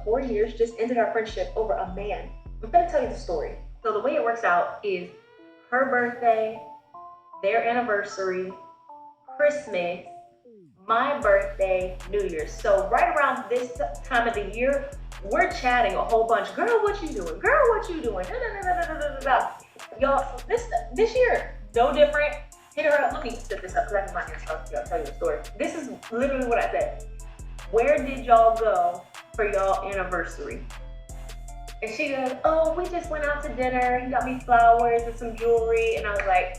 of 4 years just ended our friendship over a man. I'm gonna tell you the story. So the way it works out is her birthday, their anniversary, Christmas, my birthday, New Year's. So right around this time of the year, we're chatting a whole bunch. Girl, what you doing? Girl, what you doing? Da, da, da, da, da, da, da, da. Y'all, so this year, no different. Hit her up. Let me set this up because I can tell you the story. This is literally what I said. Where did y'all go for y'all anniversary? And she goes, oh, we just went out to dinner. He got me flowers and some jewelry. And I was like,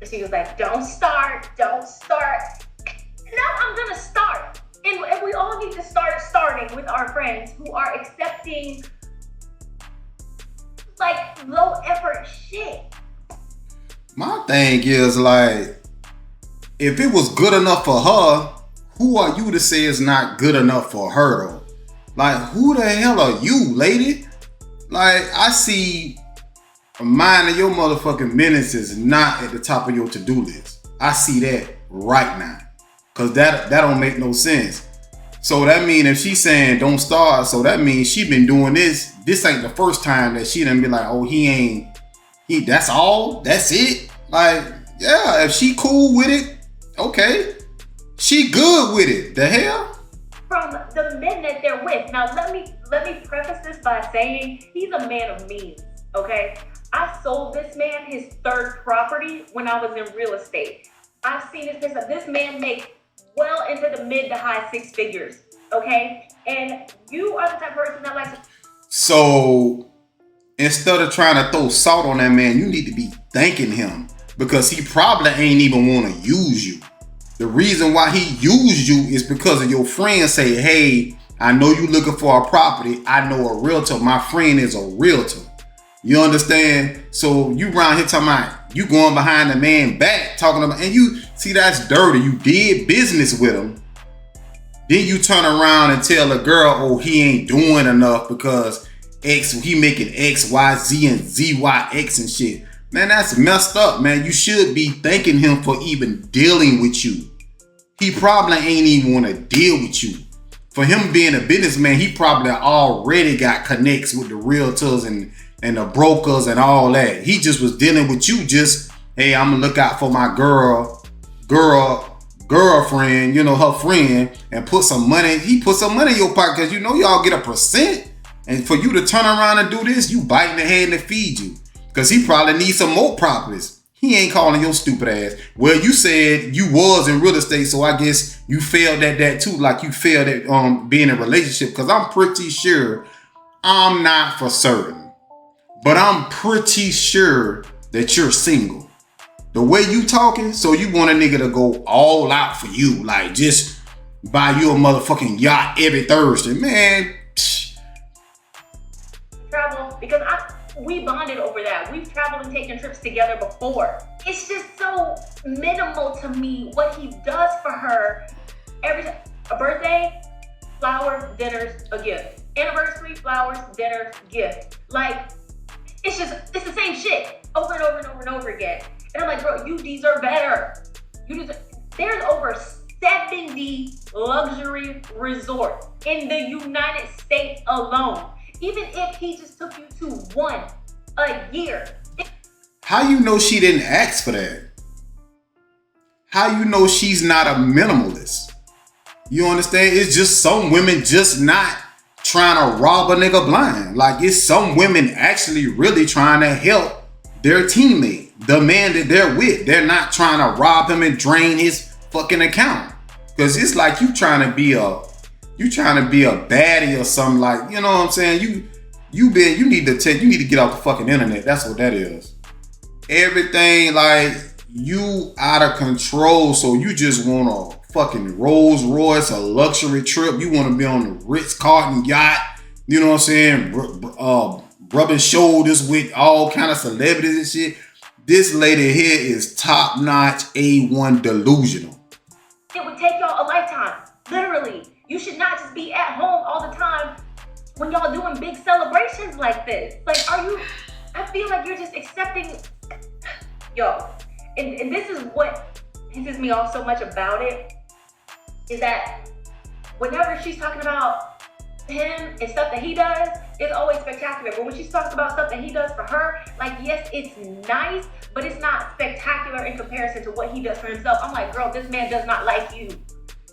and she was like, don't start. Now I'm gonna start. And we all need to start starting with our friends who are accepting like low effort shit. My thing is like, if it was good enough for her, who are you to say it's not good enough for her though? Like, who the hell are you, lady? Like, I see minding your motherfucking business is not at the top of your to-do list. I see that right now. Cause that don't make no sense. So that mean if she's saying don't start, so that means she been doing this. This ain't the first time that she done been like, oh, that's all? That's it? Like, yeah, if she cool with it, okay. She good with it. The hell? From the men that they're with. Now let me preface this by saying he's a man of means, okay? I sold this man his third property when I was in real estate. I've seen this man make well into the mid to high six figures, okay? And you are the type of person that likes to... So instead of trying to throw salt on that man, you need to be thanking him because he probably ain't even want to use you. The reason why he used you is because of your friend say, hey, I know you looking for a property. I know a realtor. My friend is a realtor. You understand? So you around here talking about you going behind the man back talking about, and you see that's dirty. You did business with him. Then you turn around and tell a girl, oh, he ain't doing enough because he making X, Y, Z, and Z, Y, X and shit. Man, that's messed up, man. You should be thanking him for even dealing with you. He probably ain't even want to deal with you. For him being a businessman, he probably already got connects with the realtors and the brokers and all that. He just was dealing with you just, hey, I'm gonna look out for my girlfriend, her friend, and put some money. He put some money in your pocket because y'all get a percent. And for you to turn around and do this, you biting the hand that feed you. Because he probably needs some more properties. He ain't calling your stupid ass. Well, you said you was in real estate, so I guess you failed at that too, like you failed at being in a relationship. Because I'm pretty sure, I'm not for certain, but I'm pretty sure that you're single. The way you talking, so you want a nigga to go all out for you, like just buy you a motherfucking yacht every Thursday, man. Travel because we bonded over that. We've traveled and taken trips together before. It's just so minimal to me what he does for her. Every time, a birthday, flowers, dinners, a gift. Anniversary, flowers, dinner, gift. Like, it's the same shit over and over and over and over again. And I'm like, bro, you deserve better. There's over 70 luxury resorts in the United States alone. Even if he just took you to one a year. How you know she didn't ask for that? How you know she's not a minimalist? You understand? It's just some women just not trying to rob a nigga blind. Like, it's some women actually really trying to help their teammate, the man that they're with. They're not trying to rob him and drain his fucking account. Because it's like you trying to be a baddie or something, like, you know what I'm saying? You need to get off the fucking internet. That's what that is. Everything like you out of control, so you just want a fucking Rolls Royce, a luxury trip. You want to be on the Ritz-Carlton yacht, you know what I'm saying? Rubbing shoulders with all kind of celebrities and shit. This lady here is top-notch A1 delusional. It would take y'all a lifetime, literally. You should not just be at home all the time when y'all doing big celebrations like this. Like, I feel like you're just accepting, yo. And this is what pisses me off so much about it, is that whenever she's talking about him and stuff that he does, it's always spectacular. But when she's talking about stuff that he does for her, like, yes, it's nice, but it's not spectacular in comparison to what he does for himself. I'm like, girl, this man does not like you.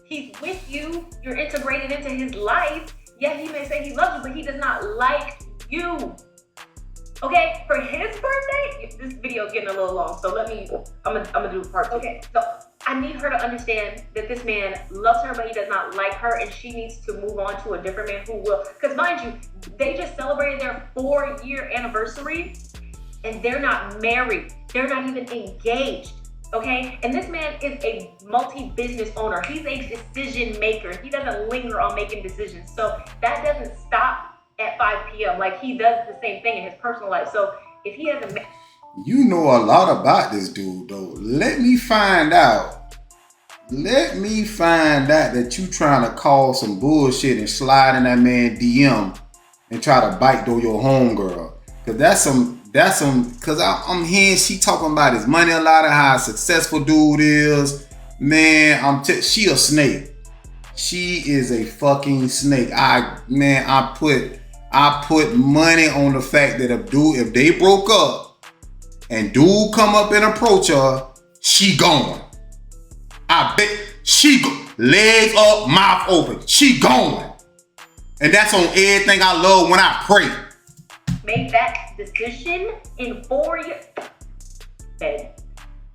He's with you. You're integrated into his life. Yeah, he may say he loves you, but he does not like you. Okay, for his birthday, this video is getting a little long, so I'm gonna do part two. Okay, so I need her to understand that this man loves her, but he does not like her, and she needs to move on to a different man who will. Because mind you, they just celebrated their 4-year anniversary, and they're not married. They're not even engaged, okay? And this man is a multi-business owner. He's a decision maker. He doesn't linger on making decisions. So that doesn't stop at 5 p.m. Like, he does the same thing in his personal life. So if he has a... You know a lot about this dude, though. Let me find out that you trying to call some bullshit and slide in that man DM and try to bite though your homegirl. Cause that's some, cause I'm hearing she talking about his money a lot of how successful dude is. Man, she a snake. She is a fucking snake. I put money on the fact that if they broke up and dude come up and approach her, she gone. I bet she legs up, mouth open. She gone. And that's on everything I love when I pray. Make that decision in 4 years.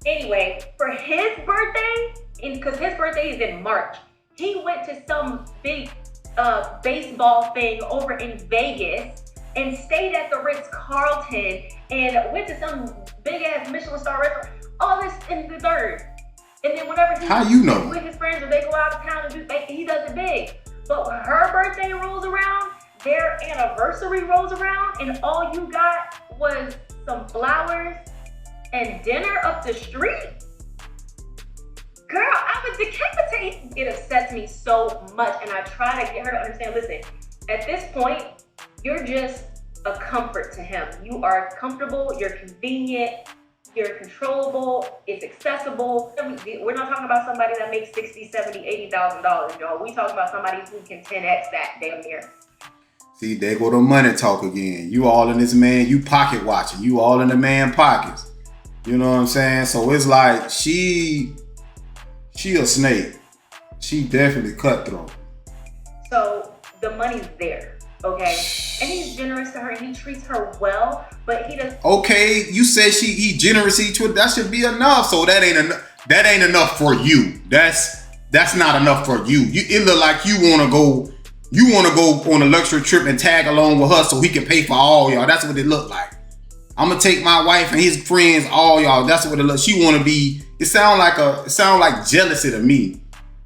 Anyway, for his birthday, because his birthday is in March, he went to some big baseball thing over in Vegas and stayed at the Ritz-Carlton and went to some big ass Michelin star restaurant. All this in the third. And then whenever he's with his friends or they go out of town and he does it big. But when her birthday rolls around, their anniversary rolls around, and all you got was some flowers and dinner up the street. Girl, I would decapitate. It upsets me so much, and I try to get her to understand, listen, at this point, you're just a comfort to him. You are comfortable, you're convenient, you're controllable, it's accessible. We're not talking about somebody that makes $60,000, $70,000, $80,000, y'all. We talking about somebody who can 10x that damn near. See, there go the money talk again. You all in this man, you pocket watching. You all in the man pockets. You know what I'm saying? So it's like she a snake. She definitely cutthroat. So the money's there, okay? And he's generous to her and he treats her well, but he doesn't. Okay, you said he generous to her. That should be enough. So that ain't enough for you. That's not enough for you. It look like you wanna go on a luxury trip and tag along with her so he can pay for all y'all. That's what it look like. I'm gonna take my wife and his friends, all y'all. That's what it looks. She wanna be. It sound like jealousy to me.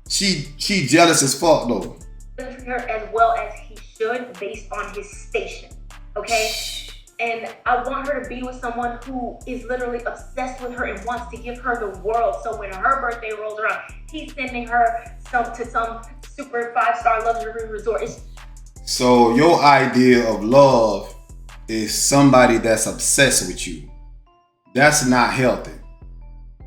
She jealous as fuck though. Doesn't treat her as well as he should based on his station. Okay? And I want her to be with someone who is literally obsessed with her and wants to give her the world. So when her birthday rolls around, he's sending her to some super 5-star luxury resort. So your idea of love is somebody that's obsessed with you. That's not healthy.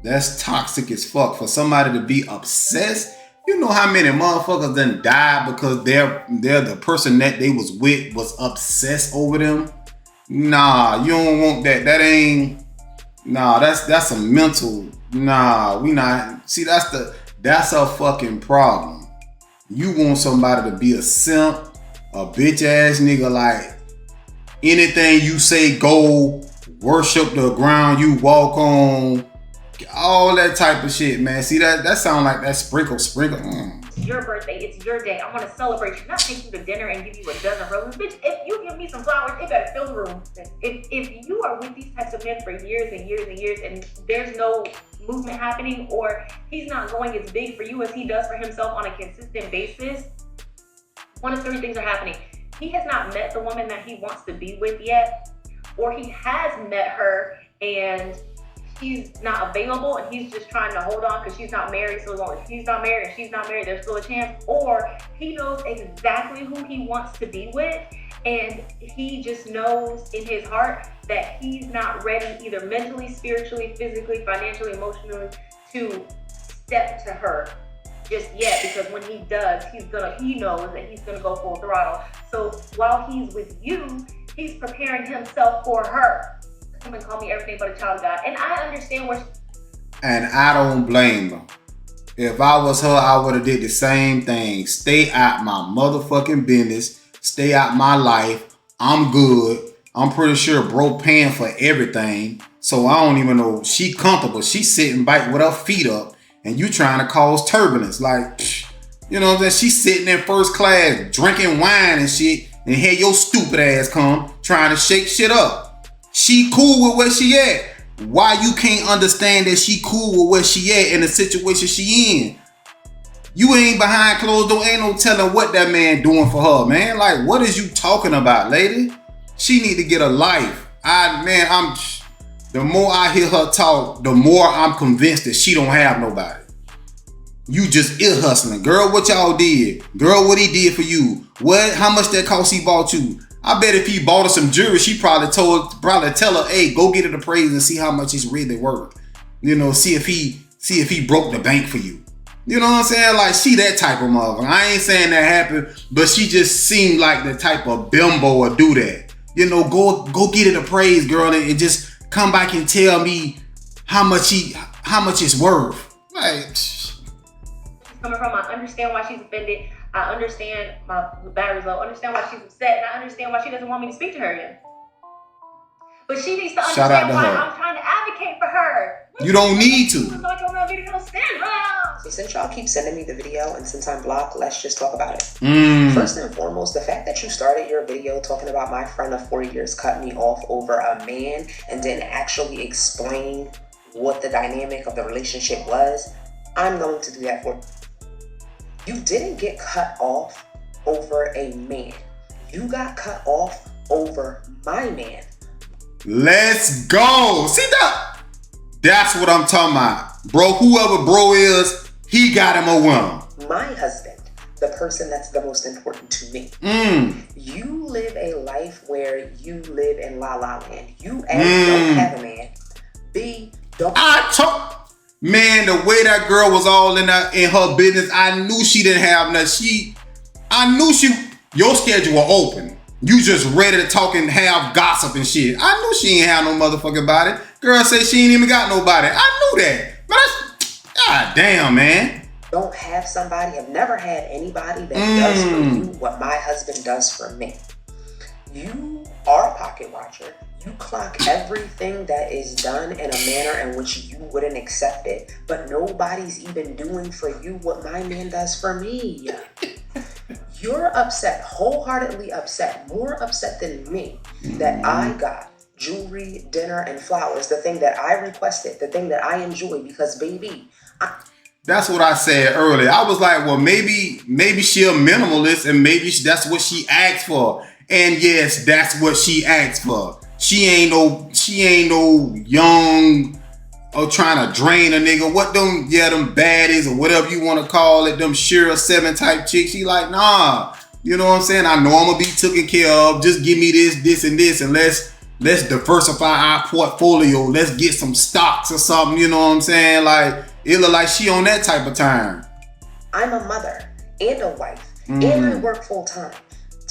That's toxic as fuck for somebody to be obsessed. You know how many motherfuckers done died because they're the person that they was with was obsessed over them? Nah, you don't want that. That ain't. Nah, that's a mental. Nah, we not. See, that's a fucking problem. You want somebody to be a simp, a bitch ass nigga, like anything you say go, worship the ground you walk on, all that type of shit, man. See that sound like that sprinkle. It's your birthday, it's your day. I want to celebrate you, not take you to dinner and give you a dozen roses. Bitch, if you give me some flowers, it better fill the room. If you are with these types of men for years and years and years and there's no movement happening, or he's not going as big for you as he does for himself on a consistent basis, one of 3 things are happening. He has not met the woman that he wants to be with yet, or he has met her and she's not available and he's just trying to hold on because she's not married. So as long as he's not married and she's not married, there's still a chance. Or he knows exactly who he wants to be with, and he just knows in his heart that he's not ready either mentally, spiritually, physically, financially, emotionally to step to her just yet, because when he does, he knows that he's gonna go full throttle. So while he's with you, he's preparing himself for her. Come and call me everything but a child of God. And I understand where. And I don't blame her. If I was her, I would have did the same thing. Stay out my motherfucking business. Stay out my life. I'm good. I'm pretty sure bro paying for everything. So I don't even know. She comfortable. She sitting back with her feet up. And you trying to cause turbulence. Like, you know what I'm saying? She sitting in first class drinking wine and shit. And here your stupid ass come trying to shake shit up. She cool with where she at. Why you can't understand that she cool with where she at in the situation she in? You ain't behind closed door. Ain't no telling what that man doing for her, man. Like, what is you talking about, lady? She need to get a life. The more I hear her talk, the more I'm convinced that she don't have nobody. You just ear hustling. Girl, what y'all did? Girl, what he did for you? What? How much that cost he bought you? I bet if he bought her some jewelry, she probably tell her, hey, go get it appraised and see how much it's really worth. You know, see if he broke the bank for you. You know what I'm saying? Like, she that type of motherfucker. I ain't saying that happened, but she just seemed like the type of bimbo would do that. You know, go get it appraised, girl, and just come back and tell me how much it's worth. Like, she's coming from. I understand why she's offended. I understand my battery's low. I understand why she's upset, and I understand why she doesn't want me to speak to her again. But she needs to understand why I'm trying to advocate for her. You don't need to. So since y'all keep sending me the video and since I'm blocked, let's just talk about it. First and foremost, the fact that you started your video talking about my friend of 4 years cut me off over a man and didn't actually explain what the dynamic of the relationship was, I'm going to do that for you. You didn't get cut off over a man. You got cut off over my man. Let's go. See that? That's what I'm talking about. Bro, whoever bro is, he got him a winner. My husband, the person that's the most important to me. You live a life where you live in la la land. You A, don't have a man. B, don't. Man, the way that girl was all in her business, I knew she didn't have nothing. Your schedule was open. You just ready to talk and have gossip and shit. I knew she ain't have no motherfucking body. Girl say she ain't even got nobody. I knew that. But God damn, man. Don't have somebody, have never had anybody that does for you what my husband does for me. You are a pocket watcher. You clock everything that is done in a manner in which you wouldn't accept it. But nobody's even doing for you what my man does for me. You're upset, wholeheartedly upset, more upset than me that I got jewelry, dinner, and flowers, the thing that I requested, the thing that I enjoy, because baby, that's what I said earlier. I was like, well, maybe she a minimalist and maybe that's what she asked for. And yes, that's what she asked for. She ain't no young or trying to drain a nigga. What them baddies or whatever you want to call it, them Shira 7 type chicks. She like, nah. You know what I'm saying? I know I'm gonna be taken care of. Just give me this, and this, and let's diversify our portfolio. Let's get some stocks or something. You know what I'm saying? Like, it look like she on that type of time. I'm a mother and a wife, and I work full time.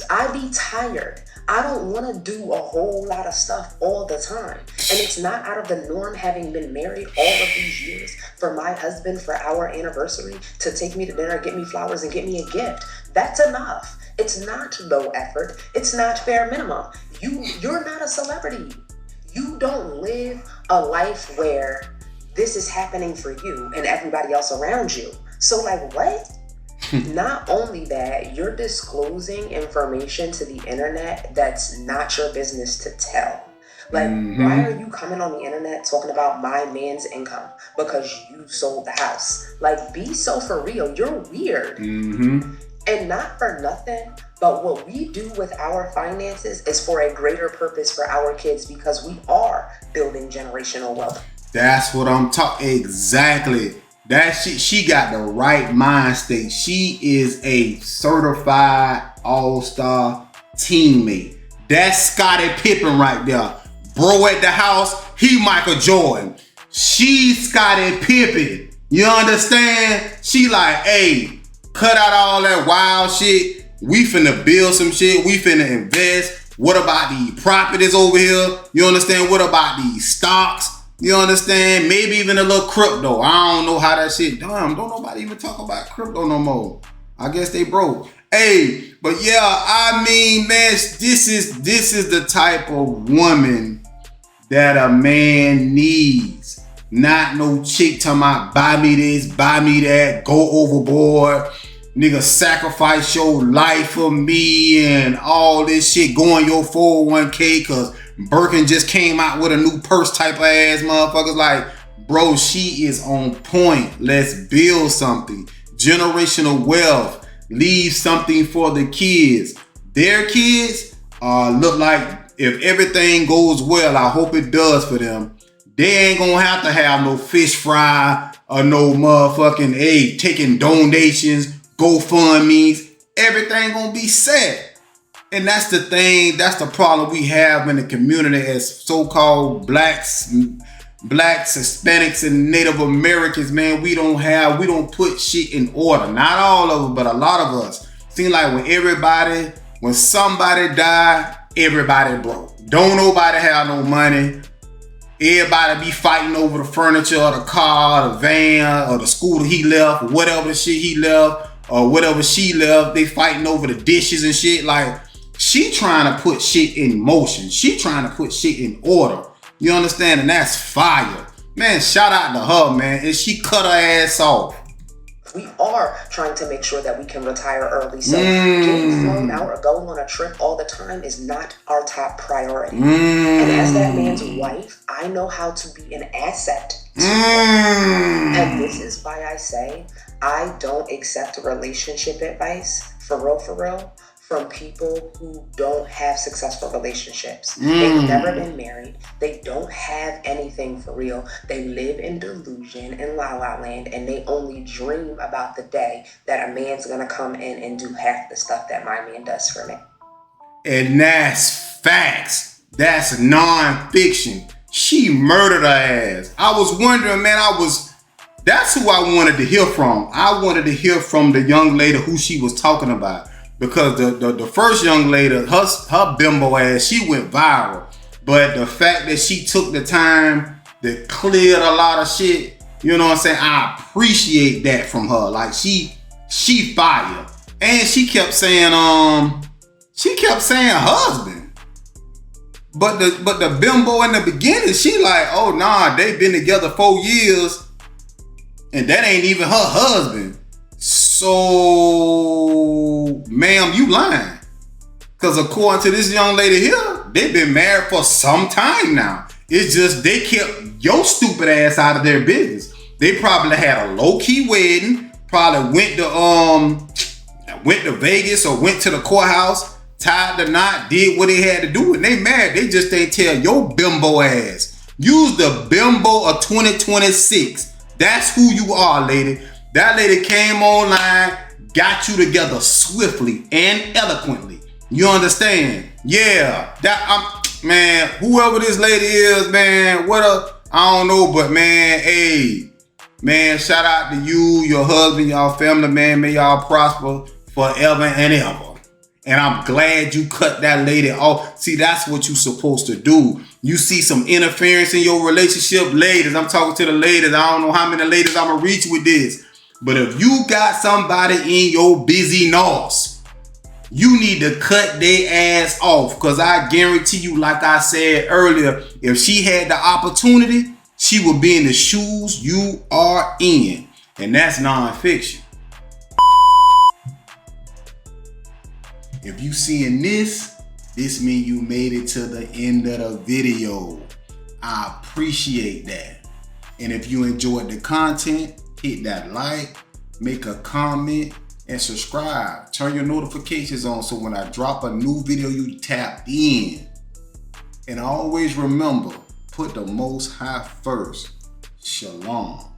I be tired. I don't want to do a whole lot of stuff all the time. And it's not out of the norm, having been married all of these years, for my husband, for our anniversary, to take me to dinner, get me flowers, and get me a gift. That's enough. It's not low effort. It's not bare minimum. You're not a celebrity. You don't live a life where this is happening for you and everybody else around you. So like, what? Not only that, you're disclosing information to the internet that's not your business to tell. Like, why are you coming on the internet talking about my man's income? Because you sold the house. Like, be so for real. You're weird. And not for nothing, but what we do with our finances is for a greater purpose for our kids, because we are building generational wealth. That's what I'm talking. Exactly. That she got the right mind state. She is a certified all-star teammate. That's Scottie Pippen right there. Bro at the house, he Michael Jordan. She's Scottie Pippen. You understand? She like, hey, cut out all that wild shit. We finna build some shit. We finna invest. What about these properties over here? You understand? What about these stocks? You understand? Maybe even a little crypto. I don't know how that shit. Damn, don't nobody even talk about crypto no more. I guess they broke. Hey, but yeah, I mean, man, this is the type of woman that a man needs. Not no chick talking about buy me this, buy me that, go overboard, nigga, sacrifice your life for me and all this shit, go on your 401k cause Birkin just came out with a new purse type of ass motherfuckers. Like, bro, she is on point. Let's build something. Generational wealth. Leave something for the kids. Their kids look like, if everything goes well, I hope it does for them, they ain't gonna have to have no fish fry or no motherfucking taking donations, GoFundMes. Everything gonna be set. And that's the thing, that's the problem we have in the community as so-called blacks, Hispanics, and Native Americans, man. We don't put shit in order. Not all of them, but a lot of us. Seem like when somebody died, everybody broke. Don't nobody have no money. Everybody be fighting over the furniture or the car, or the van, or the scooter he left, or whatever the shit he left, or whatever she left. They fighting over the dishes and shit. Like, she trying to put shit in motion. She trying to put shit in order. You understand? And that's fire. Man, shout out to her, man. And she cut her ass off. We are trying to make sure that we can retire early. So getting flown out or going on a trip all the time is not our top priority. And as that man's wife, I know how to be an asset to him. And this is why I say I don't accept relationship advice, for real, from people who don't have successful relationships. They've never been married. They don't have anything for real. They live in delusion and la la land, and they only dream about the day that a man's gonna come in and do half the stuff that my man does for me. And that's facts. That's non-fiction. She murdered her ass. I was wondering, man, that's who I wanted to hear from. I wanted to hear from the young lady who she was talking about. Because the first young lady, her bimbo ass, she went viral. But the fact that she took the time to clear a lot of shit, you know what I'm saying? I appreciate that from her. Like, she fire. And she kept saying husband. But the bimbo in the beginning, she like, oh nah, they been together 4 years and that ain't even her husband. So, ma'am, you lying. Because according to this young lady here, they've been married for some time now. It's just they kept your stupid ass out of their business. They probably had a low-key wedding, probably went to Vegas or went to the courthouse, tied the knot, did what they had to do, and they married. They just ain't tell your bimbo ass. Use the bimbo of 2026. That's who you are, lady. That lady came online, got you together swiftly and eloquently. You understand? Yeah. Man, whoever this lady is, man, I don't know, but man, hey, man, shout out to you, your husband, y'all family, man. May y'all prosper forever and ever. And I'm glad you cut that lady off. See, that's what you're supposed to do. You see some interference in your relationship, ladies. I'm talking to the ladies. I don't know how many ladies I'm going to reach with this. But if you got somebody in your busy nos, you need to cut their ass off. Because I guarantee you, like I said earlier, if she had the opportunity, she would be in the shoes you are in. And that's nonfiction. If you seeing this means you made it to the end of the video. I appreciate that. And if you enjoyed the content, hit that like, make a comment, and subscribe. Turn your notifications on so when I drop a new video, you tap in. And always remember, put the Most High first. Shalom.